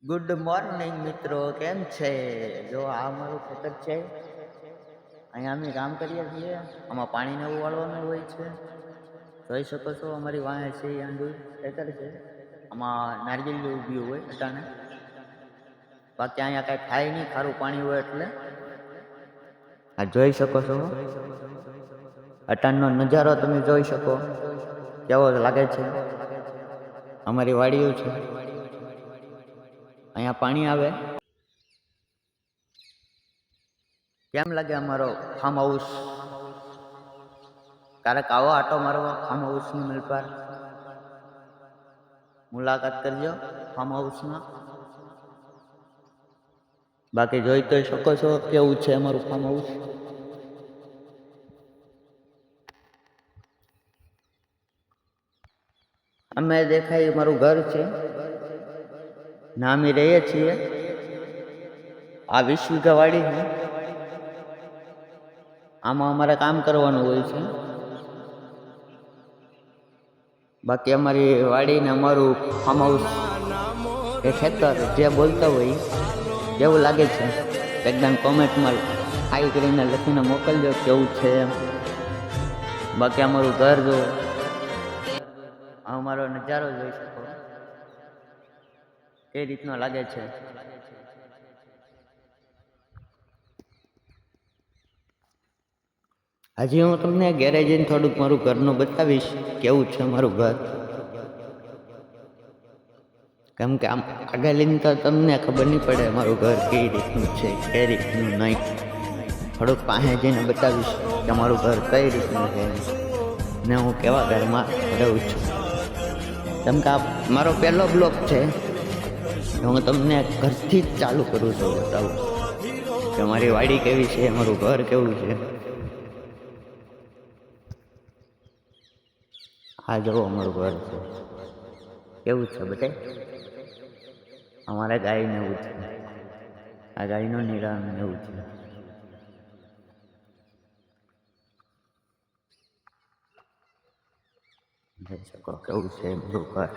Good morning મિત્રો, કેમ છે? જો આ અમારું ખેતર છે. અહીંયા અમે કામ કરીએ છીએ. આમાં પાણીને એવું વાળવાનું હોય છે. જોઈ શકો છો અમારી વાંહે છે એ આંડું ખેતર છે. આમાં નારિયેળ ઊભી હોય અટાણે. બાકી અહીંયા કાંઈ થાય નહીં, ખારું પાણી હોય એટલે. આ જોઈ શકો છો અટાણનો નજારો, તમે જોઈ શકો કેવો લાગે છે. અમારી વાડીઓ છે, અહીંયા પાણી આવે. કેમ લાગે અમારો ફાર્મ હાઉસ? ક્યારેક આવો આટો મારવા ફાર્મ હાઉસની મિલ પર, મુલાકાત કરજો ફાર્મ હાઉસમાં. બાકી જોઈ તો શકો છો કેવું છે અમારું ફાર્મ હાઉસ. અમે દેખાય મારું ઘર છે, ના અમે રહીએ છીએ. આ 20 વીઘા વાડી છે. આમાં અમારે કામ કરવાનું હોય છે. બાકી અમારી વાડીને અમારું ફાર્મ હાઉસ એ ખેતર જે બોલતા હોય એવું લાગે છે. એકદમ કોમેન્ટમાં હાઈ કરીને લખીને મોકલજો કેવું છે એમ. બાકી અમારું ઘર જો, અમારો નજારો જોઈ શકો એ રીતનો લાગે છે. હજી હું તમને ઘેરે જઈને થોડુંક મારું ઘરનું બતાવીશ કેવું છે મારું ઘર. કેમ કે આમ આગળ લઈને તો તમને ખબર નહીં પડે મારું ઘર કઈ રીતનું છે, કઈ રીતનું નહીં. થોડુંક પાસે જઈને બતાવીશ કે મારું ઘર કઈ રીતનું છે ને હું કેવા ઘરમાં રહું છું. કેમ કે આ મારો પહેલો બ્લોગ છે, હું તમને ઘરથી જ ચાલુ કરું છું બતાવું કે મારી વાડી કેવી છે, મારું ઘર કેવું છે. આ જુઓ અમારું ઘર છે કેવું છે બતાય. અમારે ગાયને એવું છે, આ ગાયનું નિરામ એવું છે. જોઈ શકો કેવું છે મારું ઘર.